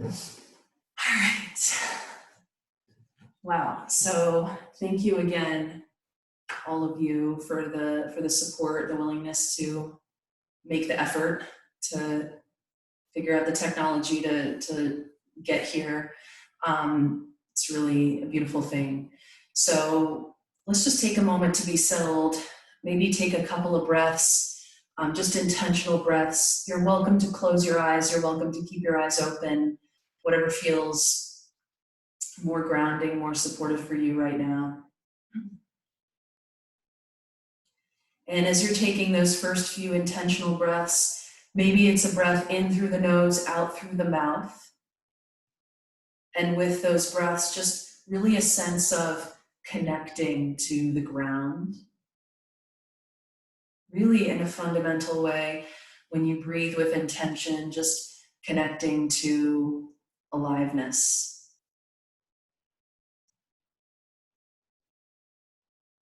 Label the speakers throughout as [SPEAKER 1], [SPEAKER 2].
[SPEAKER 1] All right. Wow. So thank you again, all of you, for the support, the willingness to make the effort to figure out the technology to get here. It's really a beautiful thing. So let's just take a moment to be settled. Maybe take a couple of breaths, just intentional breaths. You're welcome to close your eyes. You're welcome to keep your eyes open, whatever feels more grounding, more supportive for you right now. And as you're taking those first few intentional breaths, maybe it's a breath in through the nose, out through the mouth. And with those breaths, just really a sense of connecting to the ground. Really, in a fundamental way, when you breathe with intention, just connecting to aliveness.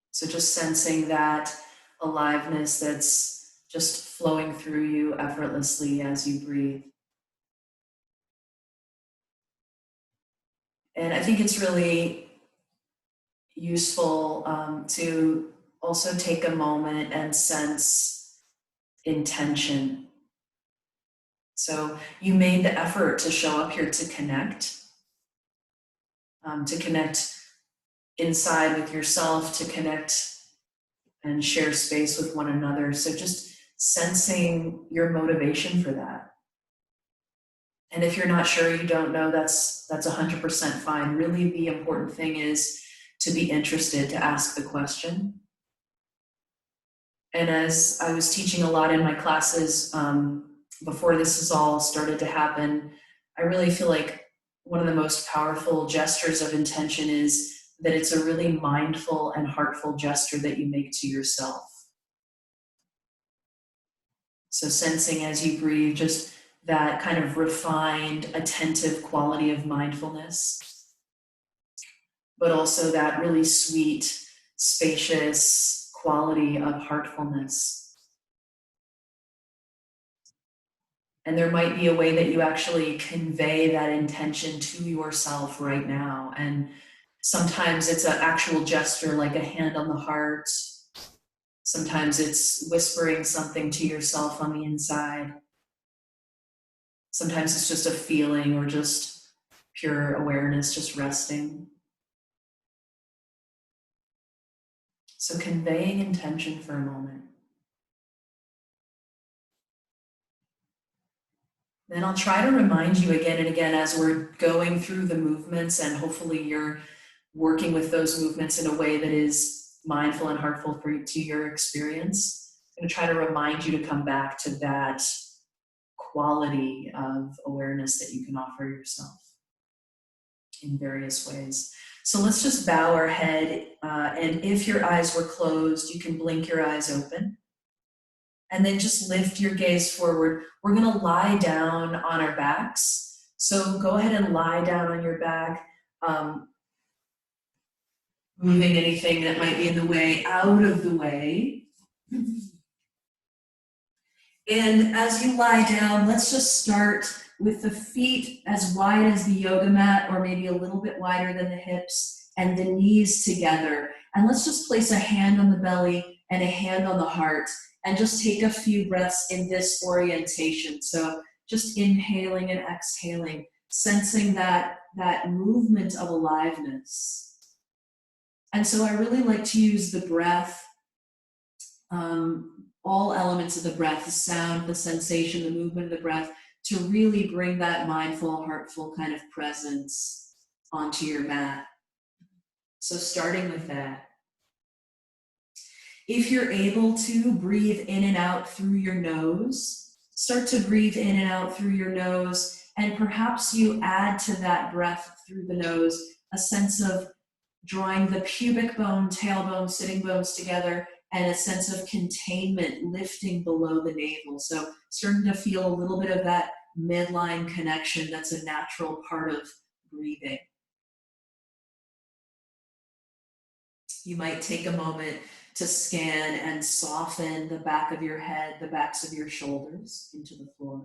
[SPEAKER 1] So just sensing that aliveness that's just flowing through you effortlessly as you breathe. And I think it's really useful to also take a moment and sense intention. So you made the effort to show up here to connect inside with yourself, to connect and share space with one another. So just sensing your motivation for that. And if you're not sure, you don't know, that's 100% fine. Really, the important thing is to be interested, to ask the question. And as I was teaching a lot in my classes before this has all started to happen, I really feel like one of the most powerful gestures of intention is that it's a really mindful and heartful gesture that you make to yourself. So sensing as you breathe, just that kind of refined, attentive quality of mindfulness, but also that really sweet, spacious quality of heartfulness. And there might be a way that you actually convey that intention to yourself right now. And sometimes it's an actual gesture, like a hand on the heart. Sometimes it's whispering something to yourself on the inside. Sometimes it's just a feeling or just pure awareness, just resting. So conveying intention for a moment. Then I'll try to remind you again and again as we're going through the movements, and hopefully you're working with those movements in a way that is mindful and heartful to your experience. I'm going to try to remind you to come back to that quality of awareness that you can offer yourself in various ways. So let's just bow our head, and if your eyes were closed, you can blink your eyes open. And then just lift your gaze forward. We're going to lie down on our backs. So go ahead and lie down on your back, moving anything that might be in the way out of the way. And as you lie down, let's just start with the feet as wide as the yoga mat, or maybe a little bit wider than the hips, and the knees together. And let's just place a hand on the belly and a hand on the heart, and just take a few breaths in this orientation. So just inhaling and exhaling, sensing that movement of aliveness. And so I really like to use the breath, all elements of the breath, the sound, the sensation, the movement of the breath, to really bring that mindful, heartful kind of presence onto your mat. So starting with that. If you're able to, breathe in and out through your nose. Start to breathe in and out through your nose, and perhaps you add to that breath through the nose a sense of drawing the pubic bone, tailbone, sitting bones together, and a sense of containment lifting below the navel. So starting to feel a little bit of that midline connection that's a natural part of breathing. You might take a moment to scan and soften the back of your head, the backs of your shoulders into the floor.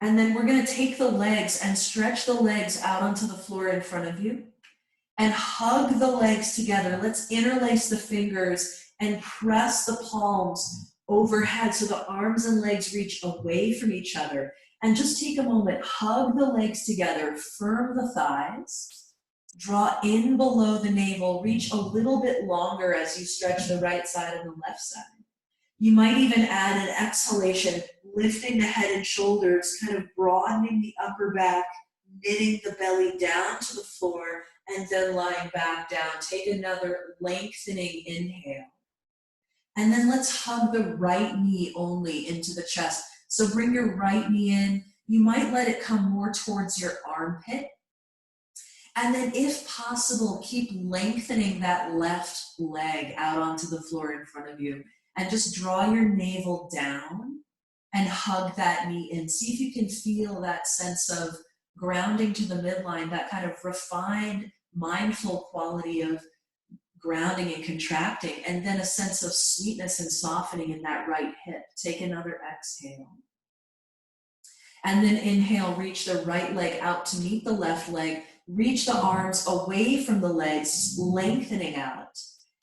[SPEAKER 1] And then we're gonna take the legs and stretch the legs out onto the floor in front of you and hug the legs together. Let's interlace the fingers and press the palms overhead so the arms and legs reach away from each other. And just take a moment, hug the legs together, firm the thighs, draw in below the navel, reach a little bit longer as you stretch the right side and the left side. You might even add an exhalation, lifting the head and shoulders, kind of broadening the upper back, knitting the belly down to the floor, and then lying back down. Take another lengthening inhale. And then let's hug the right knee only into the chest. So bring your right knee in. You might let it come more towards your armpit. And then if possible, keep lengthening that left leg out onto the floor in front of you. And just draw your navel down and hug that knee in. See if you can feel that sense of grounding to the midline, that kind of refined, mindful quality of grounding and contracting, and then a sense of sweetness and softening in that right hip. Take another exhale. And then inhale, reach the right leg out to meet the left leg. Reach the arms away from the legs, lengthening out.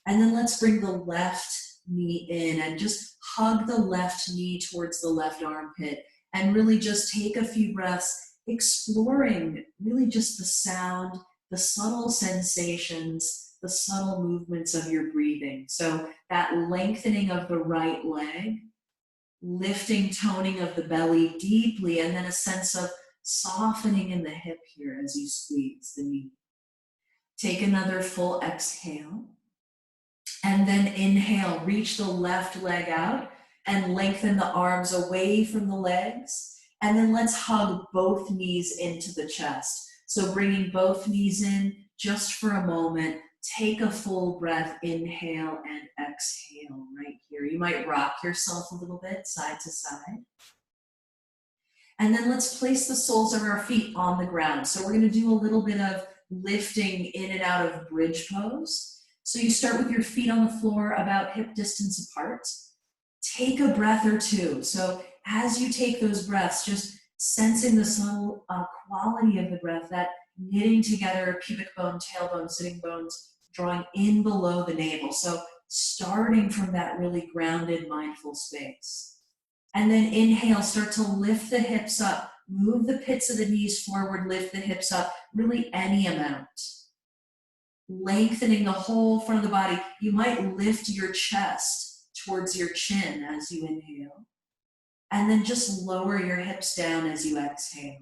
[SPEAKER 1] And then let's bring the left knee in and just hug the left knee towards the left armpit. And really just take a few breaths, exploring really just the sound, the subtle sensations, the subtle movements of your breathing. So that lengthening of the right leg, lifting, toning of the belly deeply, and then a sense of softening in the hip here as you squeeze the knee. Take another full exhale. And then inhale, reach the left leg out and lengthen the arms away from the legs. And then let's hug both knees into the chest. So bringing both knees in just for a moment. Take a full breath, inhale and exhale right here. You might rock yourself a little bit side to side. And then let's place the soles of our feet on the ground. So we're going to do a little bit of lifting in and out of bridge pose. So you start with your feet on the floor about hip distance apart. Take a breath or two. So as you take those breaths, just sensing the subtle quality of the breath, that knitting together pubic bone, tailbone, sitting bones, drawing in below the navel. So starting from that really grounded, mindful space. And then inhale, start to lift the hips up, move the pits of the knees forward, lift the hips up, really any amount. Lengthening the whole front of the body. You might lift your chest towards your chin as you inhale. And then just lower your hips down as you exhale.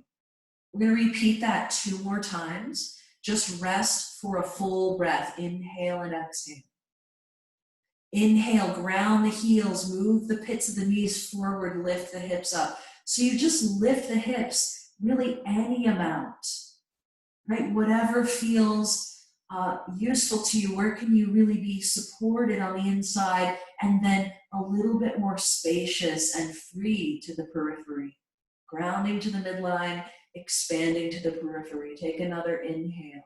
[SPEAKER 1] We're going to repeat that 2 more times. Just rest for a full breath. Inhale and exhale. Inhale, ground the heels, move the pits of the knees forward, lift the hips up. So you just lift the hips, really any amount, right? Whatever feels useful to you. Where can you really be supported on the inside and then a little bit more spacious and free to the periphery? Grounding to the midline, expanding to the periphery. Take another inhale.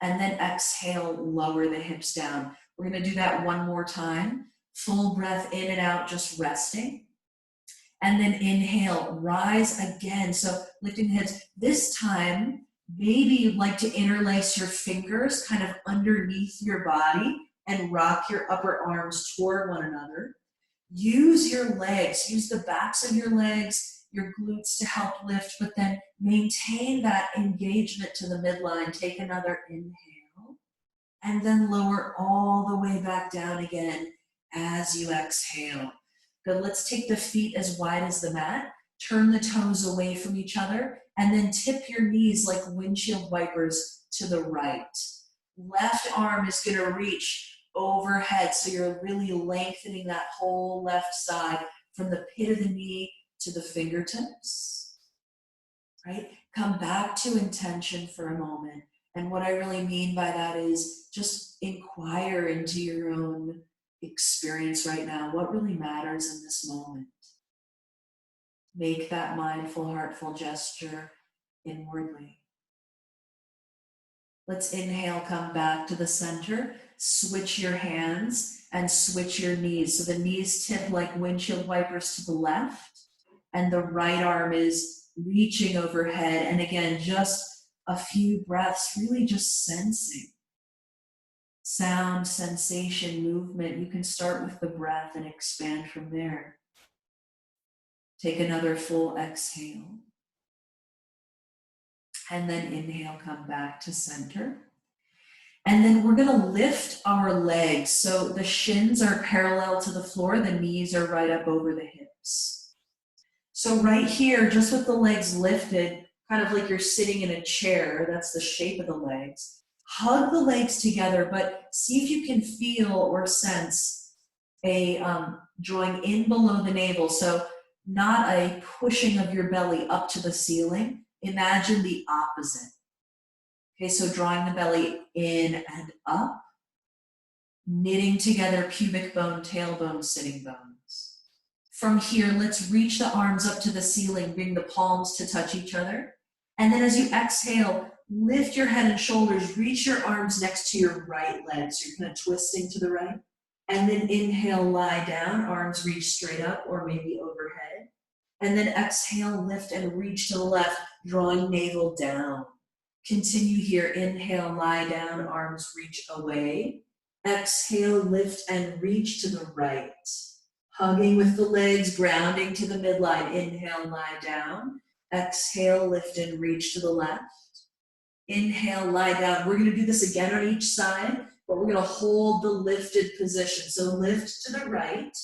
[SPEAKER 1] And then exhale, lower the hips down. We're going to do that 1 more time. Full breath in and out, just resting. And then inhale, rise again. So lifting the hips. This time, maybe you'd like to interlace your fingers kind of underneath your body and rock your upper arms toward one another. Use your legs, use the backs of your legs, your glutes to help lift, but then maintain that engagement to the midline. Take another inhale, and then lower all the way back down again as you exhale. Good, let's take the feet as wide as the mat, turn the toes away from each other, and then tip your knees like windshield wipers to the right. Left arm is going to reach overhead, so you're really lengthening that whole left side from the pit of the knee to the fingertips, right? Come back to intention for a moment. And what I really mean by that is just inquire into your own experience right now. What really matters in this moment? Make that mindful, heartful gesture inwardly. Let's inhale, come back to the center, switch your hands and switch your knees. So the knees tip like windshield wipers to the left, and the right arm is reaching overhead. And again, just a few breaths, really just sensing sound, sensation, movement. You can start with the breath and expand from there. Take another full exhale. And then inhale, come back to center. And then we're gonna lift our legs. So the shins are parallel to the floor, the knees are right up over the hips. So right here, just with the legs lifted, kind of like you're sitting in a chair, that's the shape of the legs. Hug the legs together, but see if you can feel or sense a drawing in below the navel. So not a pushing of your belly up to the ceiling. Imagine the opposite. Okay, so drawing the belly in and up, knitting together pubic bone, tailbone, sitting bones. From here, let's reach the arms up to the ceiling, bring the palms to touch each other. And then as you exhale, lift your head and shoulders, reach your arms next to your right leg. So you're kind of twisting to the right. And then inhale, lie down, arms reach straight up or maybe overhead. And then exhale, lift and reach to the left, drawing navel down. Continue here, inhale, lie down, arms reach away. Exhale, lift and reach to the right. Hugging with the legs, grounding to the midline. Inhale, lie down. Exhale, lift and reach to the left. Inhale, lie down. We're gonna do this again on each side, but we're gonna hold the lifted position. So lift to the right,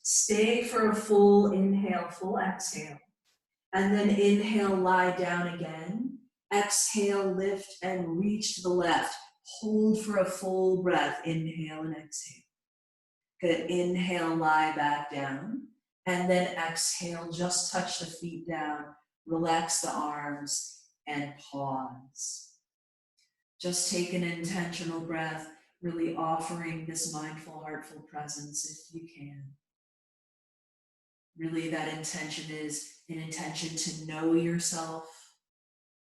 [SPEAKER 1] stay for a full inhale, full exhale. And then inhale, lie down again. Exhale, lift and reach to the left. Hold for a full breath. Inhale and exhale. Good. Inhale, lie back down. And then exhale, just touch the feet down. Relax the arms and pause. Just take an intentional breath, really offering this mindful, heartful presence if you can. Really, that intention is an intention to know yourself,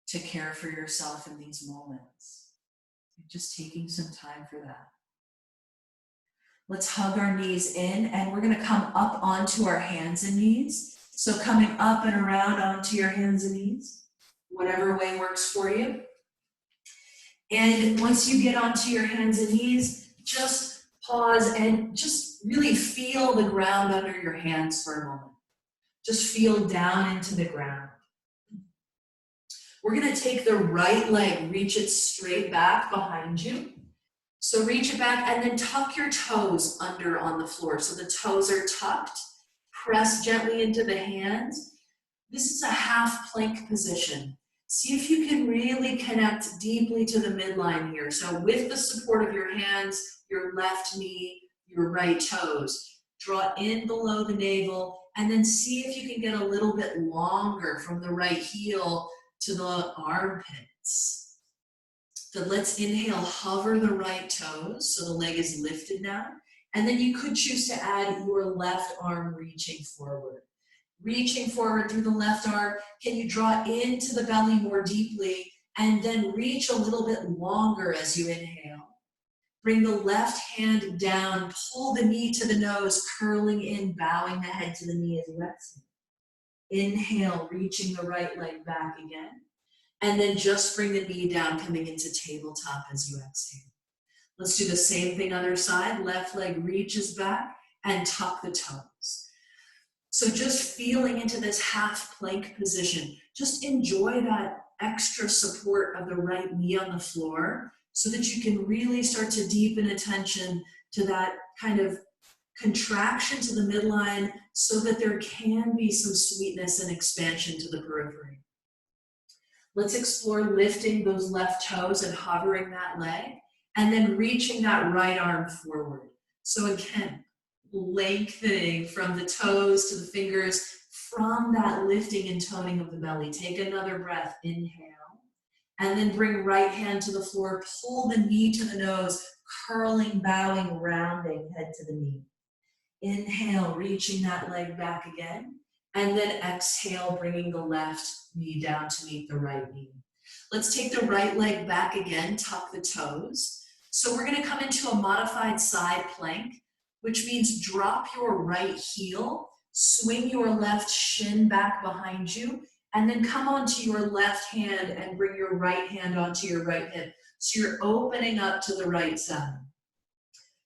[SPEAKER 1] to care for yourself in these moments. Just taking some time for that. Let's hug our knees in, and we're going to come up onto our hands and knees. So coming up and around onto your hands and knees, whatever way works for you. And once you get onto your hands and knees, just pause and just really feel the ground under your hands for a moment. Just feel down into the ground. We're going to take the right leg, reach it straight back behind you. So reach it back and then tuck your toes under on the floor. So the toes are tucked. Press gently into the hands. This is a half plank position. See if you can really connect deeply to the midline here. So with the support of your hands, your left knee, your right toes, draw in below the navel and then see if you can get a little bit longer from the right heel to the armpits. So let's inhale, hover the right toes so the leg is lifted now. And then you could choose to add your left arm reaching forward. Reaching forward through the left arm, can you draw into the belly more deeply and then reach a little bit longer as you inhale. Bring the left hand down, pull the knee to the nose, curling in, bowing the head to the knee as you exhale. Inhale, reaching the right leg back again. And then just bring the knee down, coming into tabletop as you exhale. Let's do the same thing other side. Left leg reaches back and tuck the toes. So just feeling into this half plank position. Just enjoy that extra support of the right knee on the floor so that you can really start to deepen attention to that kind of contraction to the midline so that there can be some sweetness and expansion to the periphery. Let's explore lifting those left toes and hovering that leg, and then reaching that right arm forward. So again, lengthening from the toes to the fingers, from that lifting and toning of the belly. Take another breath, inhale, and then bring right hand to the floor, pull the knee to the nose, curling, bowing, rounding head to the knee. Inhale, reaching that leg back again. And then exhale, bringing the left knee down to meet the right knee. Let's take the right leg back again, tuck the toes. So we're gonna come into a modified side plank, which means drop your right heel, swing your left shin back behind you, And then come onto your left hand and bring your right hand onto your right hip. So you're opening up to the right side.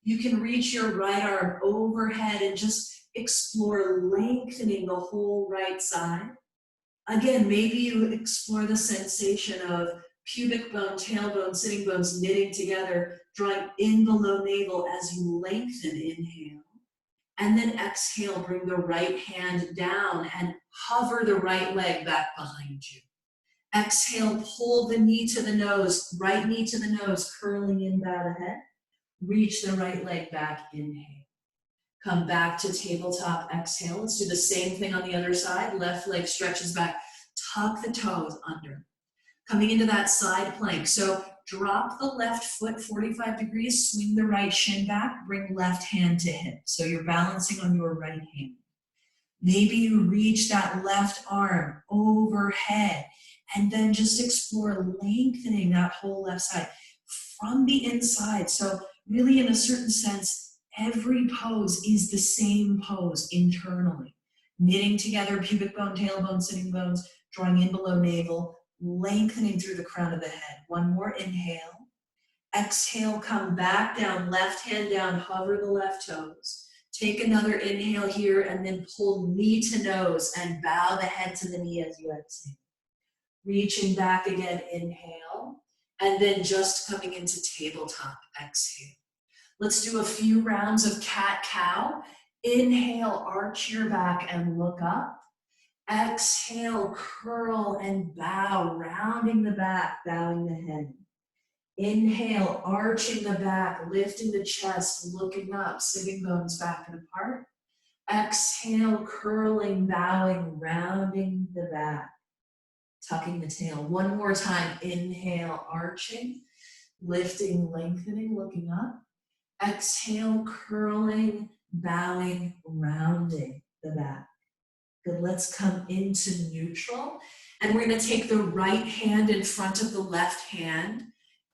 [SPEAKER 1] You can reach your right arm overhead and just explore lengthening the whole right side. Again, maybe you explore the sensation of pubic bone, tailbone, sitting bones knitting together, drawing in below navel as you lengthen, inhale. And then exhale, bring the right hand down and hover the right leg back behind you. Exhale, pull the knee to the nose, right knee to the nose, curling in, bow the head. Reach the right leg back, inhale. Come back to tabletop, exhale. Let's do the same thing on the other side. Left leg stretches back, tuck the toes under. Coming into that side plank. So drop the left foot 45 degrees, swing the right shin back, bring left hand to hip. So you're balancing on your right hand. Maybe you reach that left arm overhead and then just explore lengthening that whole left side from the inside. So really, in a certain sense, every pose is the same pose internally. Knitting together pubic bone, tailbone, sitting bones, drawing in below navel, lengthening through the crown of the head. One more inhale. Exhale, come back down, left hand down, hover the left toes. Take another inhale here and then pull knee to nose and bow the head to the knee as you exhale. Reaching back again, inhale. And then just coming into tabletop, exhale. Let's do a few rounds of cat-cow. Inhale, arch your back and look up. Exhale, curl and bow, rounding the back, bowing the head. Inhale, arching the back, lifting the chest, looking up, sitting bones back and apart. Exhale, curling, bowing, rounding the back, tucking the tail. One more time, inhale, arching, lifting, lengthening, looking up. Exhale, curling, bowing, rounding the back. Good, let's come into neutral. And we're gonna take the right hand in front of the left hand.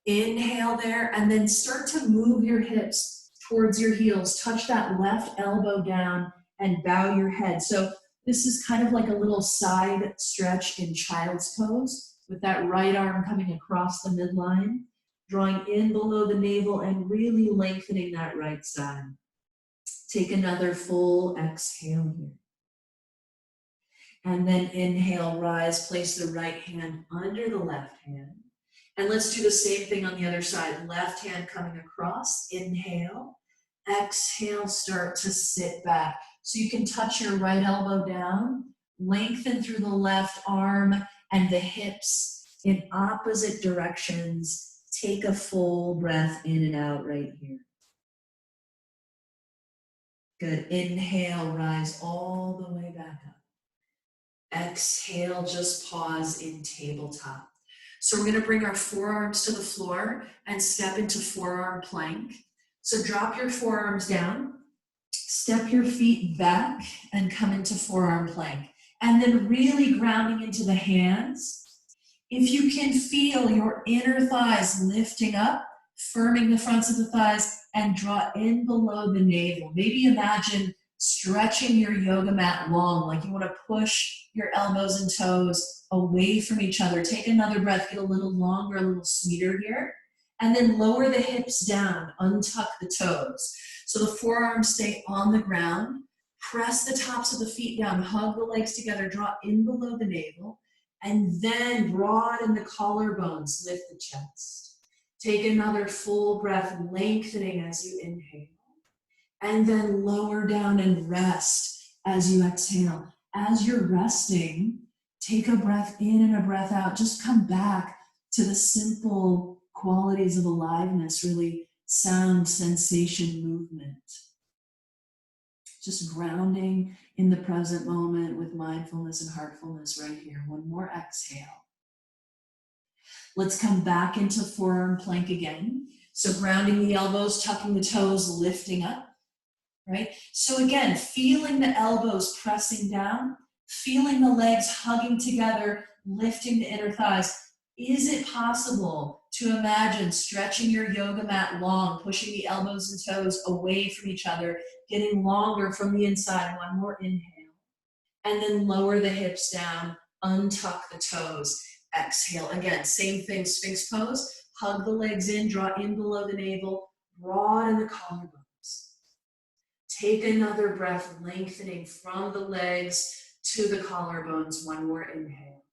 [SPEAKER 1] Inhale there, and then start to move your hips towards your heels. Touch that left elbow down and bow your head. So this is kind of like a little side stretch in child's pose with that right arm coming across the midline, drawing in below the navel and really lengthening that right side. Take another full exhale here. And then inhale, rise, place the right hand under the left hand. And let's do the same thing on the other side. Left hand coming across, inhale. Exhale, start to sit back. So you can touch your right elbow down, lengthen through the left arm and the hips in opposite directions. Take a full breath in and out right here. Good, inhale, rise all the way back up. Exhale, just pause in tabletop. So we're gonna bring our forearms to the floor and step into forearm plank. So drop your forearms down, step your feet back and come into forearm plank. And then really grounding into the hands. If you can feel your inner thighs lifting up, firming the fronts of the thighs and draw in below the navel. Maybe imagine stretching your yoga mat long, like you want to push your elbows and toes away from each other. Take another breath, get a little longer, a little sweeter here. And then lower the hips down, untuck the toes. So the forearms stay on the ground. Press the tops of the feet down, hug the legs together, draw in below the navel, and then broaden the collarbones, lift the chest. Take another full breath, lengthening as you inhale. And then lower down and rest as you exhale. As you're resting, take a breath in and a breath out. Just come back to the simple qualities of aliveness, really sound, sensation, movement. Just grounding in the present moment with mindfulness and heartfulness right here. One more exhale. Let's come back into forearm plank again. So grounding the elbows, tucking the toes, lifting up. Right? So again, feeling the elbows pressing down, feeling the legs hugging together, lifting the inner thighs. Is it possible to imagine stretching your yoga mat long, pushing the elbows and toes away from each other, getting longer from the inside? One more inhale. And then lower the hips down, untuck the toes. Exhale, again, same thing, Sphinx pose. Hug the legs in, draw in below the navel, broaden the collarbones. Take another breath, lengthening from the legs to the collarbones. One more inhale.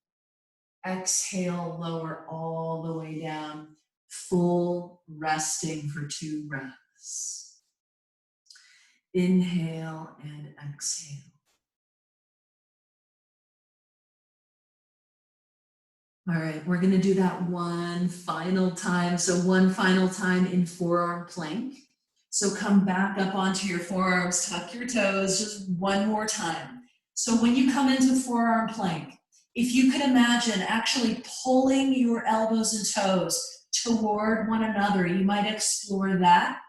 [SPEAKER 1] Exhale, lower all the way down. Full resting for 2 breaths. Inhale and exhale. All right, we're gonna do that one final time. So one final time in forearm plank. So come back up onto your forearms, tuck your toes, just one more time. So when you come into forearm plank, if you could imagine actually pulling your elbows and toes toward one another, you might explore that.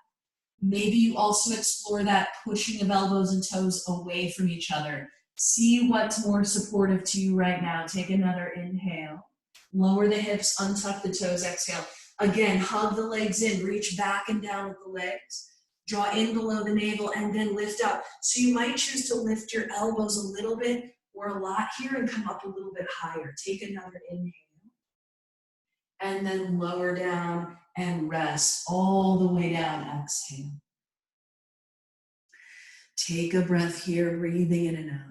[SPEAKER 1] Maybe you also explore that pushing of elbows and toes away from each other. See what's more supportive to you right now. Take another inhale. Lower the hips, untuck the toes, exhale. Again, hug the legs in, reach back and down with the legs. Draw in below the navel and then lift up. So you might choose to lift your elbows a little bit or a lot here and come up a little bit higher. Take another inhale. And then lower down and rest all the way down, exhale. Take a breath here, breathing in and out.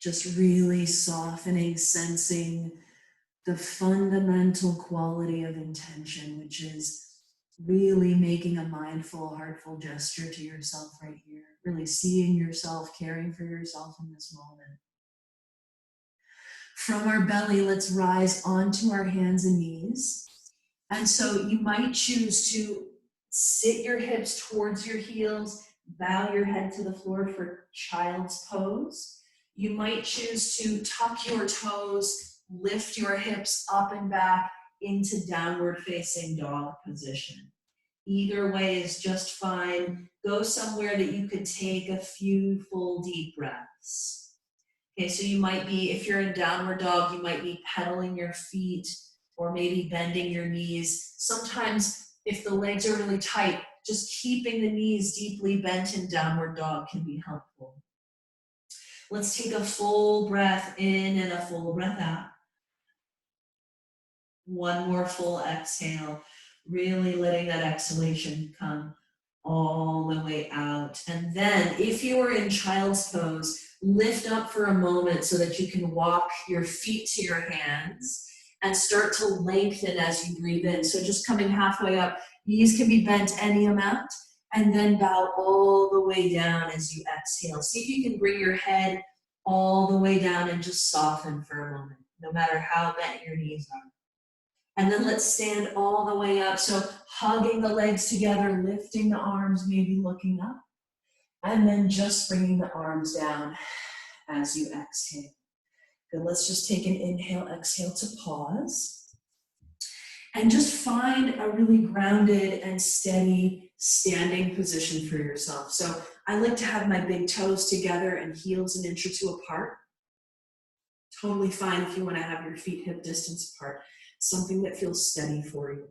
[SPEAKER 1] Just really softening, sensing the fundamental quality of intention, which is really making a mindful, heartful gesture to yourself right here. Really seeing yourself, caring for yourself in this moment. From our belly, let's rise onto our hands and knees. And so you might choose to sit your hips towards your heels, bow your head to the floor for child's pose. You might choose to tuck your toes, lift your hips up and back into downward facing dog position. Either way is just fine. Go somewhere that you could take a few full deep breaths. Okay, so you might be, if you're in downward dog, you might be pedaling your feet or maybe bending your knees. Sometimes if the legs are really tight, just keeping the knees deeply bent in downward dog can be helpful. Let's take a full breath in and a full breath out. One more full exhale, really letting that exhalation come all the way out. And then if you are in child's pose, lift up for a moment so that you can walk your feet to your hands and start to lengthen as you breathe in. So just coming halfway up, knees can be bent any amount, and then bow all the way down as you exhale. See if you can bring your head all the way down and just soften for a moment, no matter how bent your knees are. And then let's stand all the way up. So hugging the legs together, lifting the arms, maybe looking up. And then just bringing the arms down as you exhale. Good, let's just take an inhale, exhale to pause. And just find a really grounded and steady standing position for yourself. So I like to have my big toes together and heels an inch or two apart. Totally fine if you want to have your feet hip distance apart. Something that feels steady for you.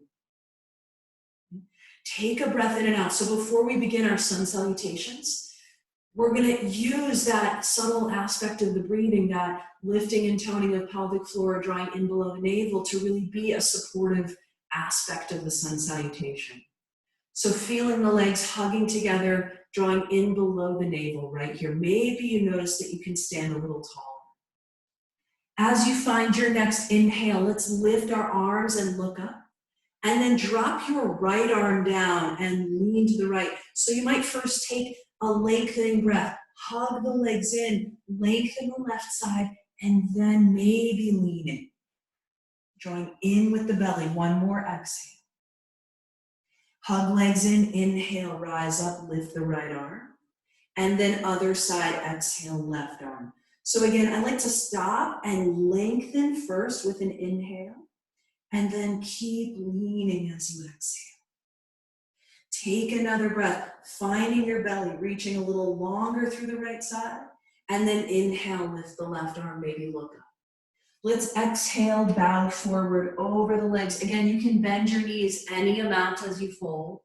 [SPEAKER 1] Take a breath in and out. So before we begin our sun salutations, we're going to use that subtle aspect of the breathing, that lifting and toning of pelvic floor, drawing in below the navel, to really be a supportive aspect of the sun salutation. So feeling the legs hugging together, drawing in below the navel right here. Maybe you notice that you can stand a little taller. As you find your next inhale, let's lift our arms and look up. And then drop your right arm down and lean to the right. So you might first take a lengthening breath. Hug the legs in, lengthen the left side, and then maybe leaning. Drawing in with the belly. One more exhale. Hug legs in, inhale, rise up, lift the right arm. And then other side, exhale, left arm. So again, I like to stop and lengthen first with an inhale, and then keep leaning as you exhale. Take another breath, finding your belly, reaching a little longer through the right side, and then inhale, lift the left arm, maybe look up. Let's exhale, bow forward over the legs. Again, you can bend your knees any amount as you fold,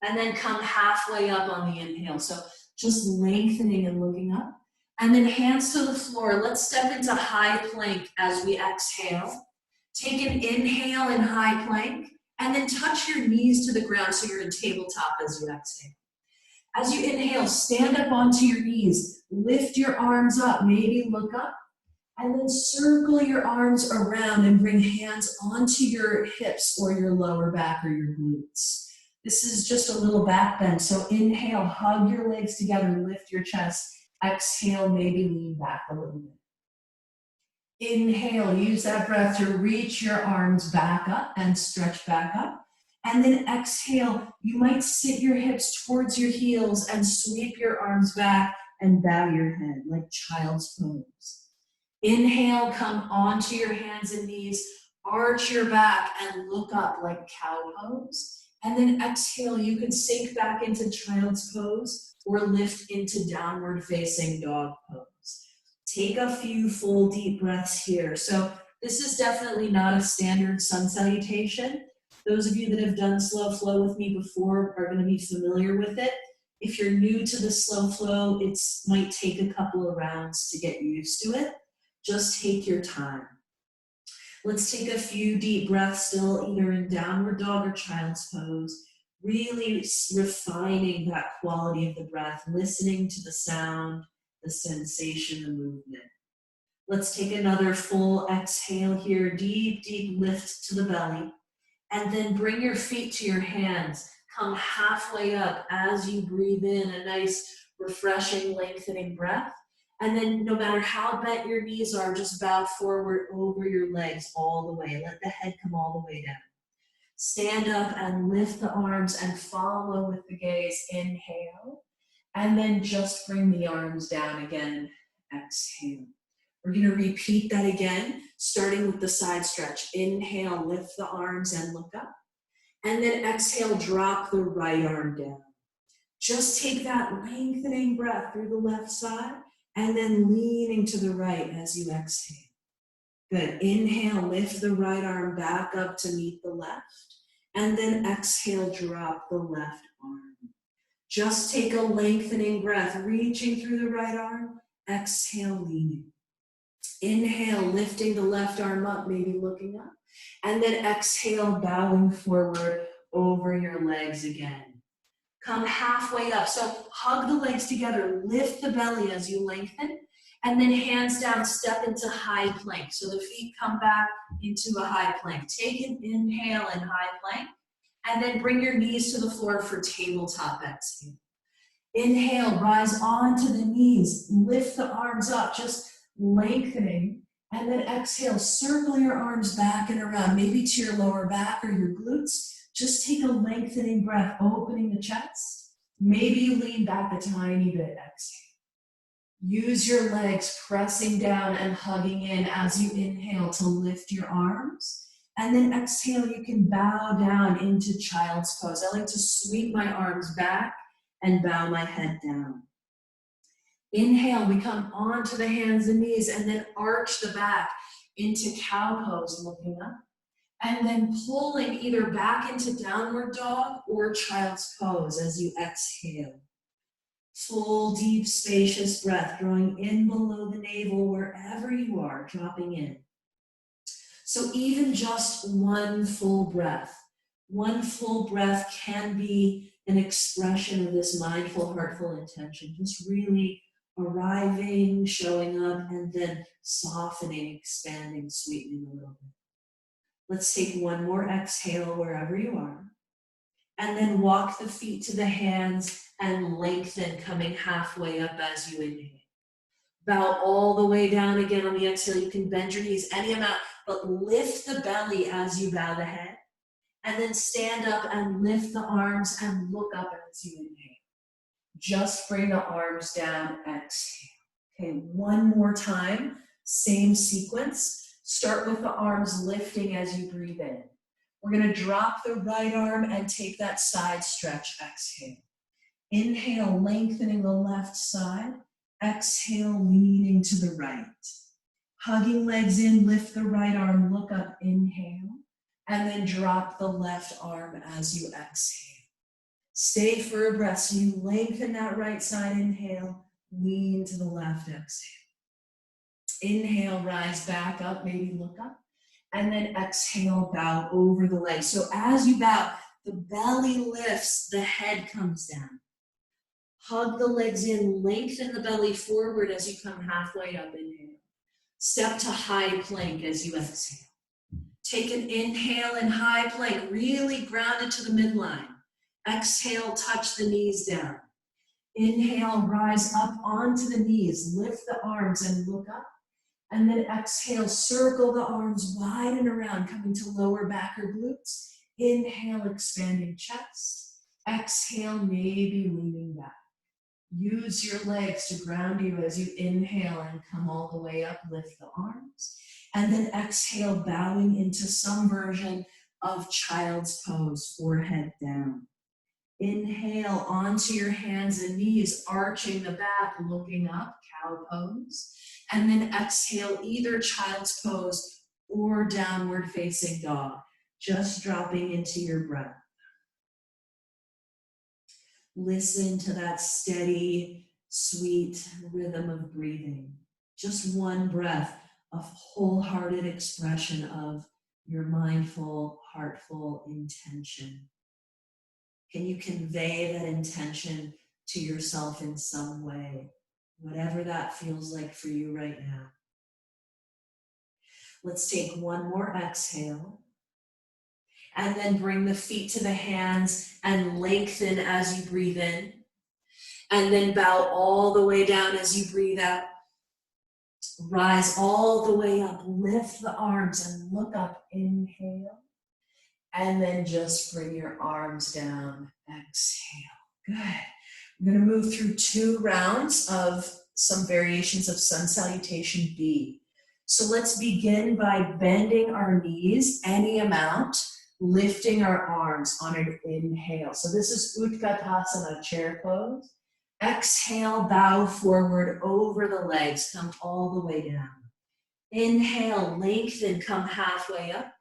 [SPEAKER 1] and then come halfway up on the inhale. So just lengthening and looking up. And then hands to the floor. Let's step into high plank as we exhale. Take an inhale in high plank, and then touch your knees to the ground so you're in tabletop as you exhale. As you inhale, stand up onto your knees, lift your arms up, maybe look up, and then circle your arms around and bring hands onto your hips or your lower back or your glutes. This is just a little back bend, so inhale, hug your legs together, lift your chest. Exhale, maybe lean back a little bit. Inhale, use that breath to reach your arms back up and stretch back up. And then exhale, you might sit your hips towards your heels and sweep your arms back and bow your head like child's pose. Inhale, come onto your hands and knees, arch your back and look up like cow pose. And then exhale, you can sink back into child's pose or lift into downward facing dog pose. Take a few full deep breaths here. So this is definitely not a standard sun salutation. Those of you that have done slow flow with me before are going to be familiar with it. If you're new to the slow flow, it might take a couple of rounds to get used to it. Just take your time. Let's take a few deep breaths still, either in downward dog or child's pose, really refining that quality of the breath, listening to the sound, the sensation, the movement. Let's take another full exhale here, deep, deep lift to the belly, and then bring your feet to your hands. Come halfway up as you breathe in a nice, refreshing, lengthening breath. And then no matter how bent your knees are, just bow forward over your legs all the way. Let the head come all the way down. Stand up and lift the arms and follow with the gaze. Inhale. And then just bring the arms down again. Exhale. We're going to repeat that again, starting with the side stretch. Inhale, lift the arms and look up. And then exhale, drop the right arm down. Just take that lengthening breath through the left side and then leaning to the right as you exhale. Good. Inhale, lift the right arm back up to meet the left. And then exhale, drop the left arm. Just take a lengthening breath, reaching through the right arm. Exhale, leaning. Inhale, lifting the left arm up, maybe looking up. And then exhale, bowing forward over your legs again. Come halfway up. So hug the legs together, lift the belly as you lengthen, and then hands down, step into high plank. So the feet come back into a high plank. Take an inhale in high plank, and then bring your knees to the floor for tabletop exhale. Inhale, rise onto the knees, lift the arms up, just lengthening, and then exhale, circle your arms back and around, maybe to your lower back or your glutes. Just take a lengthening breath, opening the chest. Maybe you lean back a tiny bit, exhale. Use your legs pressing down and hugging in as you inhale to lift your arms. And then exhale, you can bow down into child's pose. I like to sweep my arms back and bow my head down. Inhale, we come onto the hands and knees and then arch the back into cow pose, looking up. And then pulling either back into downward dog or child's pose as you exhale. Full, deep, spacious breath, drawing in below the navel wherever you are, dropping in. So even just one full breath can be an expression of this mindful, heartful intention, just really arriving, showing up, and then softening, expanding, sweetening a little bit. Let's take one more exhale wherever you are. And then walk the feet to the hands and lengthen, coming halfway up as you inhale. Bow all the way down again on the exhale. You can bend your knees any amount, but lift the belly as you bow the head. And then stand up and lift the arms and look up as you inhale. Just bring the arms down, exhale. Okay, one more time, same sequence. Start with the arms lifting as you breathe in. We're going to drop the right arm and take that side stretch, exhale. Inhale, lengthening the left side. Exhale, leaning to the right. Hugging legs in, lift the right arm, look up, inhale. And then drop the left arm as you exhale. Stay for a breath. So you lengthen that right side, inhale. Lean to the left, exhale. Inhale, rise back up, maybe look up. And then exhale, bow over the legs. So as you bow, the belly lifts, the head comes down. Hug the legs in, lengthen the belly forward as you come halfway up, inhale. Step to high plank as you exhale. Take an inhale in high plank, really grounded to the midline. Exhale, touch the knees down. Inhale, rise up onto the knees, lift the arms and look up. And then exhale, circle the arms wide and around, coming to lower back or glutes. Inhale, expanding chest. Exhale, maybe leaning back. Use your legs to ground you as you inhale and come all the way up, lift the arms. And then exhale, bowing into some version of child's pose, forehead down. Inhale onto your hands and knees, arching the back, looking up, cow pose. And then exhale, either child's pose or downward facing dog, just dropping into your breath. Listen to that steady, sweet rhythm of breathing. Just one breath of wholehearted expression of your mindful, heartful intention. Can you convey that intention to yourself in some way, whatever that feels like for you right now? Let's take one more exhale. And then bring the feet to the hands and lengthen as you breathe in. And then bow all the way down as you breathe out. Rise all the way up, lift the arms and look up, inhale. And then just bring your arms down, exhale. Good. We're going to move through 2 rounds of some variations of sun salutation B. So let's begin by bending our knees any amount, lifting our arms on an inhale. So this is Utkatasana, chair pose. Exhale, bow forward over the legs, come all the way down. Inhale, lengthen, come halfway up.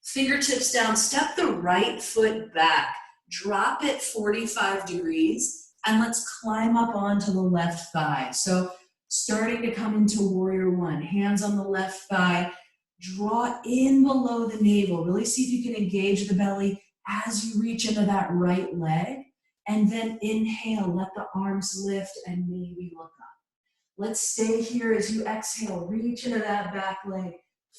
[SPEAKER 1] Fingertips down, step the right foot back. Drop it 45 degrees, and let's climb up onto the left thigh. So starting to come into warrior one, hands on the left thigh. Draw in below the navel. Really see if you can engage the belly as you reach into that right leg. And then inhale, let the arms lift and maybe look up. Let's stay here as you exhale. Reach into that back leg.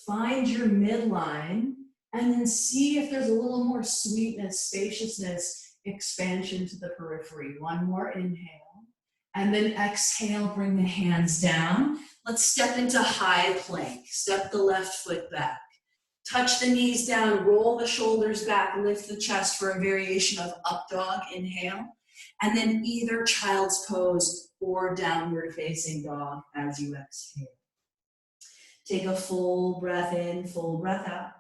[SPEAKER 1] Find your midline. And then see if there's a little more sweetness, spaciousness, expansion to the periphery. One more inhale. And then exhale, bring the hands down. Let's step into high plank. Step the left foot back. Touch the knees down, roll the shoulders back, lift the chest for a variation of up dog, inhale. And then either child's pose or downward facing dog as you exhale. Take a full breath in, full breath out.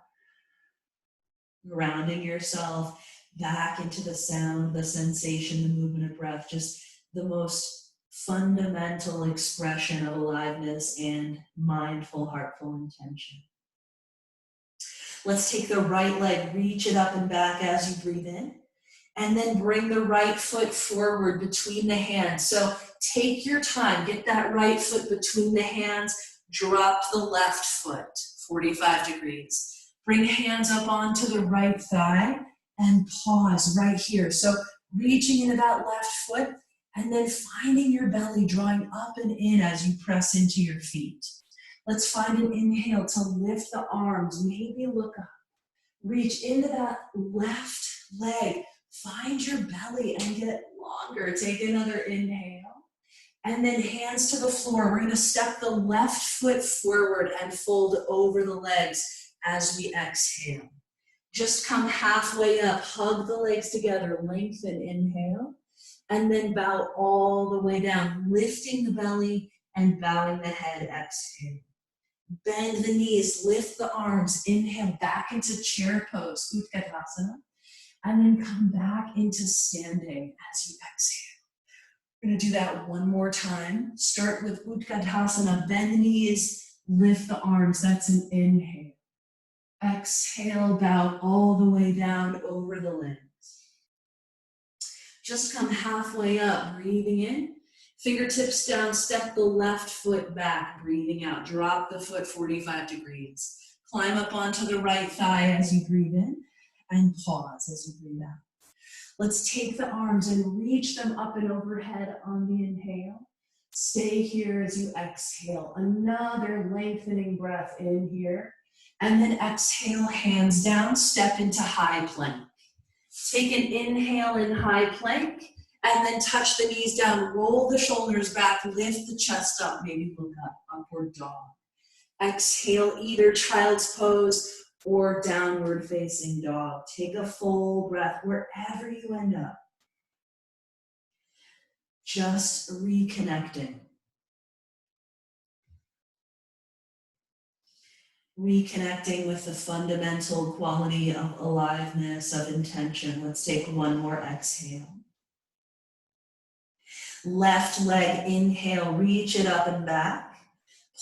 [SPEAKER 1] Grounding yourself back into the sound, the sensation, the movement of breath, just the most fundamental expression of aliveness and mindful, heartful intention. Let's take the right leg, reach it up and back as you breathe in, and then bring the right foot forward between the hands. So take your time, get that right foot between the hands, drop the left foot, 45 degrees. Bring hands up onto the right thigh and pause right here. So reaching into that left foot and then finding your belly drawing up and in as you press into your feet. Let's find an inhale to lift the arms, maybe look up. Reach into that left leg. Find your belly and get longer. Take another inhale. And then hands to the floor. We're going to step the left foot forward and fold over the legs as we exhale. Just come halfway up, hug the legs together, lengthen, inhale, and then bow all the way down, lifting the belly and bowing the head, exhale. Bend the knees, lift the arms, inhale back into chair pose, Utkatasana, and then come back into standing as you exhale. We're going to do that one more time. Start with Utkatasana, bend the knees, lift the arms, that's an inhale. Exhale, bow all the way down over the legs. Just come halfway up, breathing in. Fingertips down, step the left foot back, breathing out. Drop the foot 45 degrees. Climb up onto the right thigh as you breathe in, and pause as you breathe out. Let's take the arms and reach them up and overhead on the inhale. Stay here as you exhale. Another lengthening breath in here. And then exhale, hands down, step into high plank. Take an inhale in high plank, and then touch the knees down, roll the shoulders back, lift the chest up, maybe look up, upward dog. Exhale, either child's pose or downward facing dog. Take a full breath wherever you end up. Just reconnecting. Reconnecting with the fundamental quality of aliveness, of intention. Let's take one more exhale. Left leg, inhale, reach it up and back.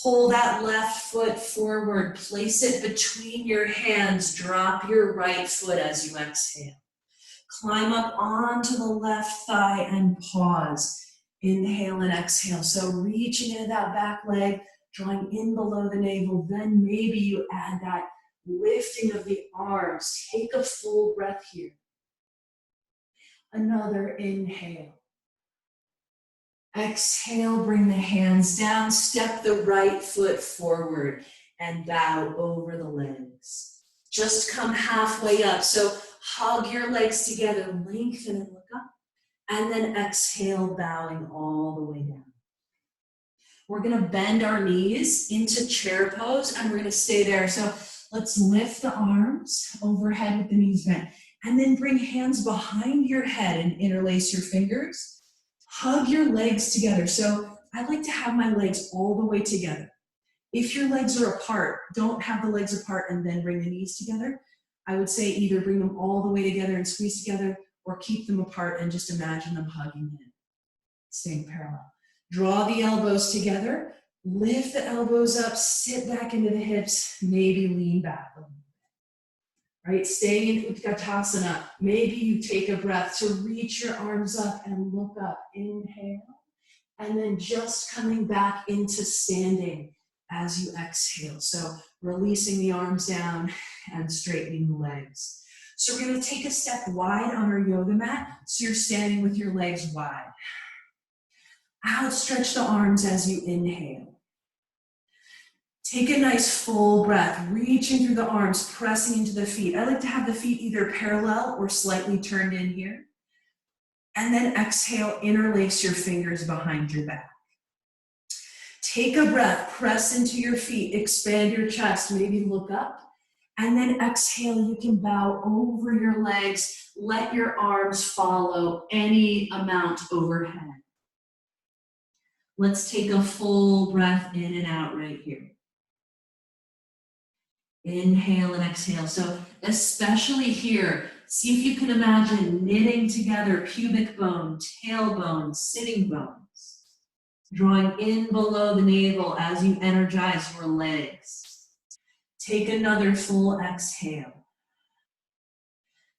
[SPEAKER 1] Pull that left foot forward, place it between your hands, drop your right foot as you exhale. Climb up onto the left thigh and pause. Inhale and exhale. So reaching into that back leg, drawing in below the navel, then maybe you add that lifting of the arms. Take a full breath here. Another inhale. Exhale, bring the hands down, step the right foot forward and bow over the legs. Just come halfway up. So hug your legs together, lengthen and look up, and then exhale, bowing all the way down. We're gonna bend our knees into chair pose and we're gonna stay there. So let's lift the arms overhead with the knees bent, and then bring hands behind your head and interlace your fingers. Hug your legs together. So I like to have my legs all the way together. If your legs are apart, don't have the legs apart and then bring the knees together. I would say either bring them all the way together and squeeze together, or keep them apart and just imagine them hugging in, staying parallel. Draw the elbows together, lift the elbows up, sit back into the hips, maybe lean back a little bit. Right, staying in Utkatasana. Maybe you take a breath to reach your arms up and look up. Inhale, and then just coming back into standing as you exhale. So releasing the arms down and straightening the legs. So we're gonna take a step wide on our yoga mat. So you're standing with your legs wide. Outstretch the arms as you inhale. Take a nice full breath, reaching through the arms, pressing into the feet. I like to have the feet either parallel or slightly turned in here. And then exhale, interlace your fingers behind your back. Take a breath, press into your feet, expand your chest, maybe look up. And then exhale, you can bow over your legs, let your arms follow any amount overhead. Let's take a full breath in and out right here. Inhale and exhale. So especially here, see if you can imagine knitting together pubic bone, tailbone, sitting bones. Drawing in below the navel as you energize your legs. Take another full exhale.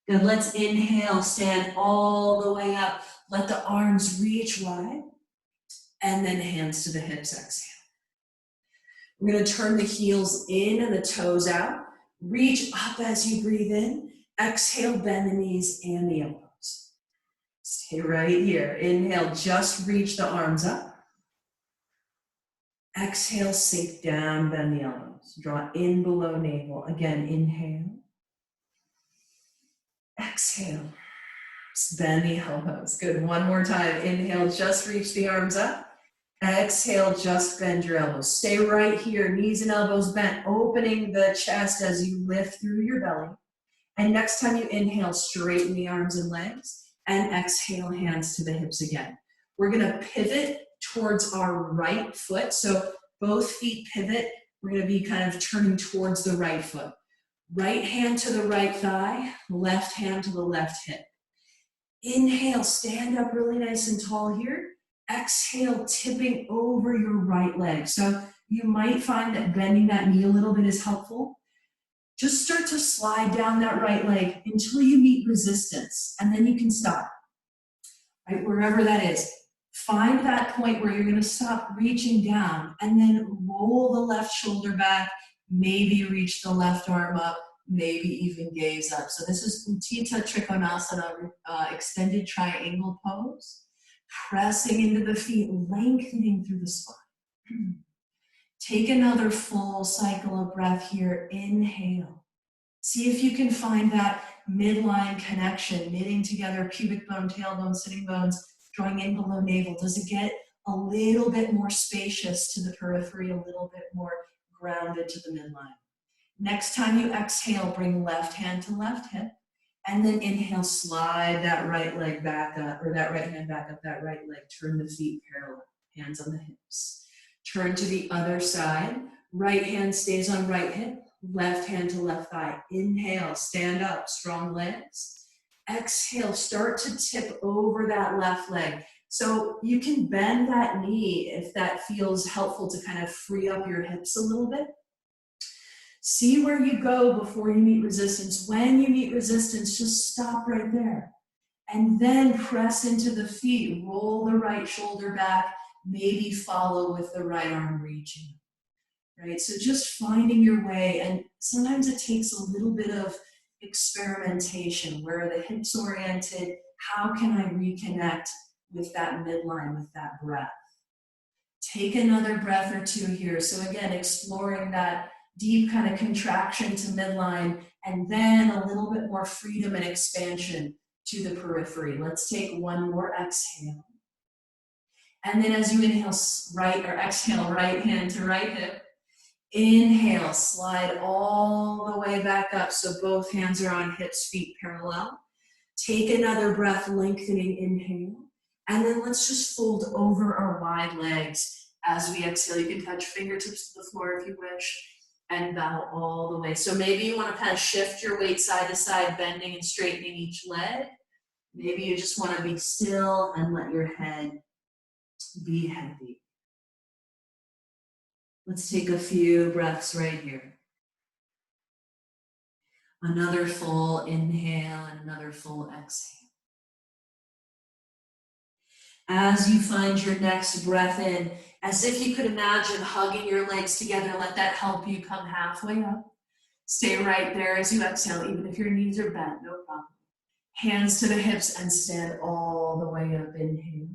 [SPEAKER 1] Good, let's inhale, stand all the way up. Let the arms reach wide. And then hands to the hips, exhale. We're gonna turn the heels in and the toes out. Reach up as you breathe in. Exhale, bend the knees and the elbows. Stay right here. Inhale, just reach the arms up. Exhale, sink down, bend the elbows. Draw in below navel. Again, inhale. Exhale, bend the elbows. Good, one more time. Inhale, just reach the arms up. Exhale, just bend your elbows. Stay right here, knees and elbows bent, opening the chest as you lift through your belly. And next time you inhale, straighten the arms and legs, and exhale, hands to the hips again. We're gonna pivot towards our right foot. So both feet pivot. We're gonna be kind of turning towards the right foot. Right hand to the right thigh, left hand to the left hip. Inhale, stand up really nice and tall here. Exhale, tipping over your right leg. So you might find that bending that knee a little bit is helpful. Just start to slide down that right leg until you meet resistance, and then you can stop, right, wherever that is. Find that point where you're going to stop reaching down and then roll the left shoulder back, maybe reach the left arm up, maybe even gaze up. So this is Utthita Trikonasana, extended triangle pose. Pressing into the feet, lengthening through the spine. Take another full cycle of breath here. Inhale. See if you can find that midline connection, knitting together pubic bone, tailbone, sitting bones, drawing in below navel. Does it get a little bit more spacious to the periphery, a little bit more grounded to the midline? Next time you exhale, bring left hand to left hip, and then inhale, slide that right leg back up, or that right hand back up, that right leg, turn the feet parallel, hands on the hips. Turn to the other side, right hand stays on right hip, left hand to left thigh. Inhale, stand up, strong legs. Exhale, start to tip over that left leg. So you can bend that knee if that feels helpful to kind of free up your hips a little bit. See where you go before you meet resistance. When you meet resistance, just stop right there. And then press into the feet, roll the right shoulder back, maybe follow with the right arm reaching. Right? So just finding your way, and sometimes it takes a little bit of experimentation. Where are the hips oriented? How can I reconnect with that midline, with that breath? Take another breath or two here. So again, exploring that deep kind of contraction to midline, and then a little bit more freedom and expansion to the periphery. Let's take one more exhale. And then as you inhale, exhale, right hand to right hip. Inhale, slide all the way back up so both hands are on hips, feet parallel. Take another breath, lengthening inhale. And then let's just fold over our wide legs as we exhale. You can touch fingertips to the floor if you wish, and bow all the way. So maybe you want to kind of shift your weight side to side, bending and straightening each leg. Maybe you just want to be still and let your head be heavy. Let's take a few breaths right here. Another full inhale and another full exhale. As you find your next breath in, as if you could imagine hugging your legs together, let that help you come halfway up. Stay right there as you exhale, even if your knees are bent, no problem. Hands to the hips and stand all the way up, inhale.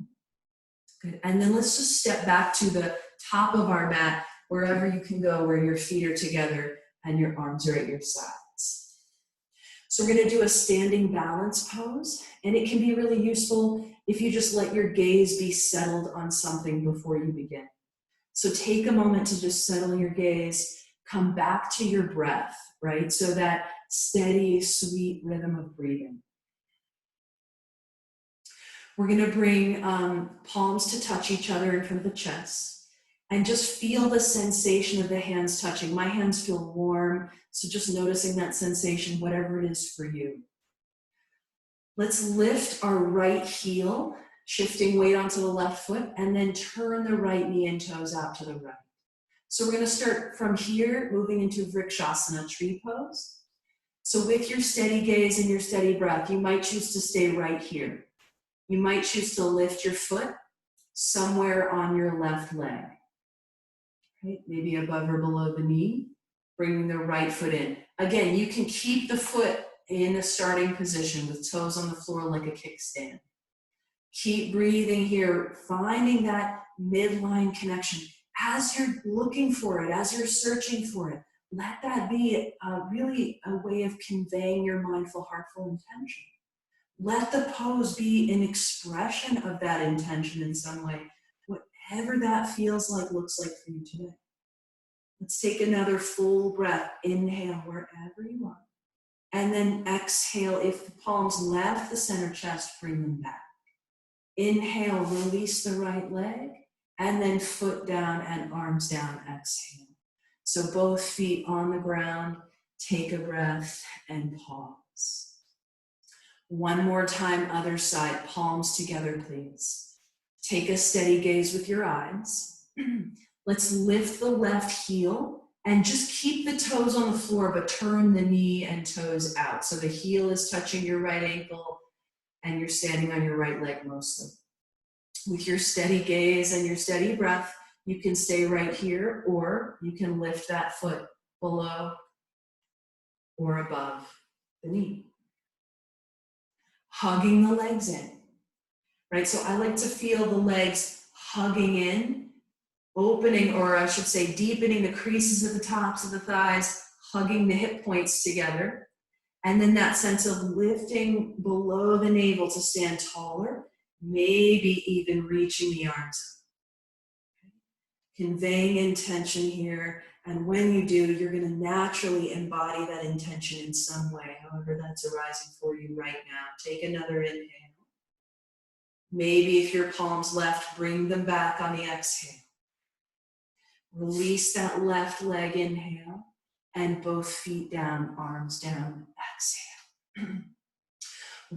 [SPEAKER 1] Good, and then let's just step back to the top of our mat, wherever you can go, where your feet are together and your arms are at your sides. So we're gonna do a standing balance pose, and it can be really useful if you just let your gaze be settled on something before you begin. So take a moment to just settle your gaze, come back to your breath, right? So that steady, sweet rhythm of breathing. We're gonna bring palms to touch each other in front of the chest, and just feel the sensation of the hands touching. My hands feel warm, so just noticing that sensation, whatever it is for you. Let's lift our right heel, shifting weight onto the left foot, and then turn the right knee and toes out to the right. So we're gonna start from here, moving into Vrikshasana, tree pose. So with your steady gaze and your steady breath, you might choose to stay right here. You might choose to lift your foot somewhere on your left leg. Right? Maybe above or below the knee, bringing the right foot in. Again, you can keep the foot in a starting position with toes on the floor like a kickstand. Keep breathing here, finding that midline connection. As you're looking for it, as you're searching for it, let that be really a way of conveying your mindful, heartful intention. Let the pose be an expression of that intention in some way, whatever that feels like, looks like for you today. Let's take another full breath. Inhale wherever you are. And then exhale. If the palms left the center chest, bring them back. Inhale, release the right leg, and then foot down and arms down, exhale. So both feet on the ground, take a breath and pause. One more time, other side, palms together, please. Take a steady gaze with your eyes. Let's lift the left heel and just keep the toes on the floor, but turn the knee and toes out. So the heel is touching your right ankle and you're standing on your right leg mostly. With your steady gaze and your steady breath, you can stay right here, or you can lift that foot below or above the knee. Hugging the legs in, right? So I like to feel the legs hugging in, opening, or I should say deepening the creases of the tops of the thighs, hugging the hip points together. And then that sense of lifting below the navel to stand taller, maybe even reaching the arms up. Conveying intention here, and when you do, you're going to naturally embody that intention in some way, however that's arising for you right now. Take another inhale. Maybe if your palms left, bring them back on the exhale. Release that left leg, inhale, and both feet down, arms down, exhale.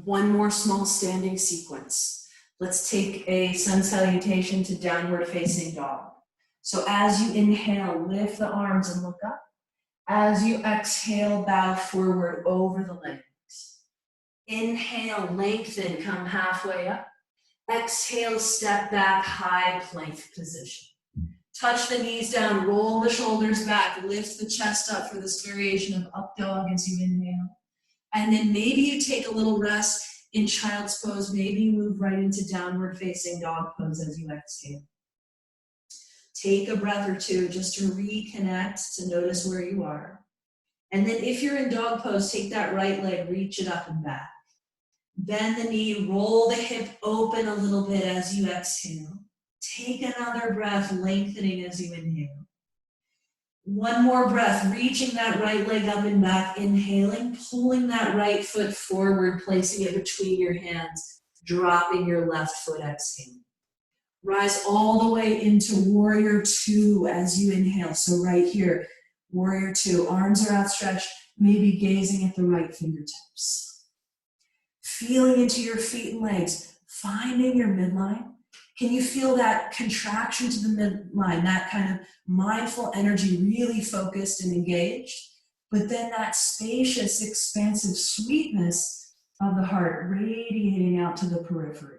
[SPEAKER 1] One more small standing sequence. Let's take a sun salutation to downward facing dog. So as you inhale, lift the arms and look up. As you exhale, bow forward over the legs. Inhale, lengthen, come halfway up. Exhale, step back, high plank position. Touch the knees down, roll the shoulders back, lift the chest up for this variation of up dog as you inhale. And then maybe you take a little rest in child's pose. Maybe you move right into downward facing dog pose as you exhale. Take a breath or two just to reconnect, to notice where you are. And then if you're in dog pose, take that right leg, reach it up and back. Bend the knee, roll the hip open a little bit as you exhale. Take another breath, lengthening as you inhale. One more breath, reaching that right leg up and back, inhaling, pulling that right foot forward, placing it between your hands, dropping your left foot, exhaling. Rise all the way into warrior two as you inhale. So right here, warrior two, arms are outstretched, maybe gazing at the right fingertips. Feeling into your feet and legs, finding your midline. Can you feel that contraction to the midline, that kind of mindful energy, really focused and engaged? But then that spacious, expansive sweetness of the heart radiating out to the periphery.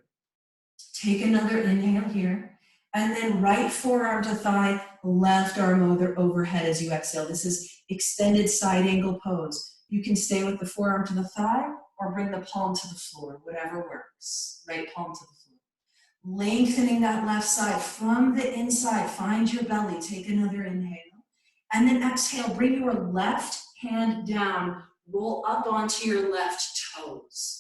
[SPEAKER 1] Take another inhale here, and then right forearm to thigh, left arm overhead as you exhale. This is extended side angle pose. You can stay with the forearm to the thigh or bring the palm to the floor, whatever works. Right palm to the floor. Lengthening that left side from the inside, find your belly, take another inhale. And then exhale, bring your left hand down, roll up onto your left toes.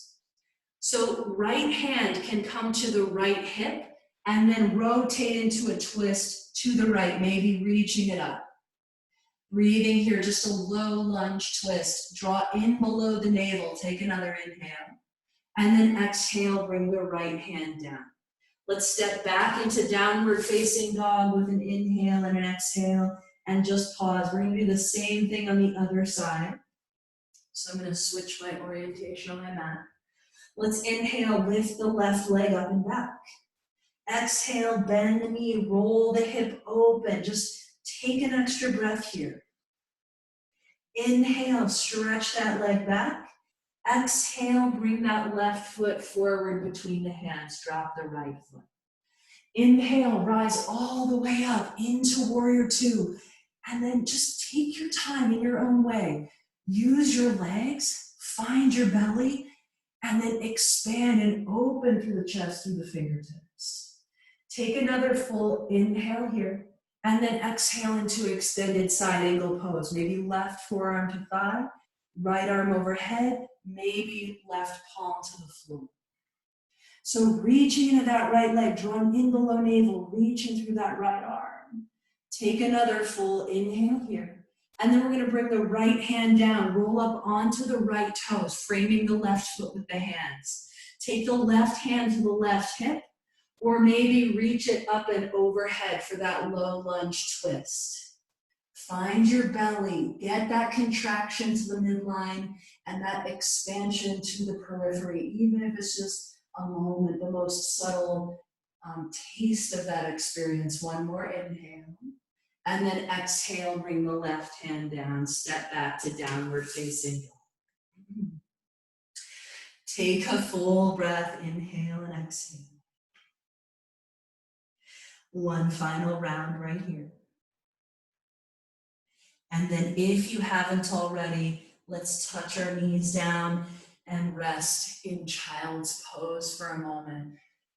[SPEAKER 1] So right hand can come to the right hip and then rotate into a twist to the right, maybe reaching it up. Breathing here, just a low lunge twist. Draw in below the navel, take another inhale. And then exhale, bring the right hand down. Let's step back into downward facing dog with an inhale and an exhale, and just pause. We're gonna do the same thing on the other side. So I'm gonna switch my orientation on my mat. Let's inhale, lift the left leg up and back. Exhale, bend the knee, roll the hip open. Just take an extra breath here. Inhale, stretch that leg back. Exhale, bring that left foot forward between the hands. Drop the right foot. Inhale, rise all the way up into warrior two. And then just take your time in your own way. Use your legs, find your belly, and then expand and open through the chest, through the fingertips. Take another full inhale here, and then exhale into extended side angle pose. Maybe left forearm to thigh, right arm overhead, maybe left palm to the floor. So reaching into that right leg, drawing in below navel, reaching through that right arm. Take another full inhale here. And then we're going to bring the right hand down, roll up onto the right toes, framing the left foot with the hands. Take the left hand to the left hip, or maybe reach it up and overhead for that low lunge twist. Find your belly, get that contraction to the midline and that expansion to the periphery, even if it's just a moment, the most subtle taste of that experience. One more inhale. And then exhale, bring the left hand down, step back to downward facing dog. Take a full breath, inhale and exhale. One final round right here. And then if you haven't already, let's touch our knees down and rest in child's pose for a moment.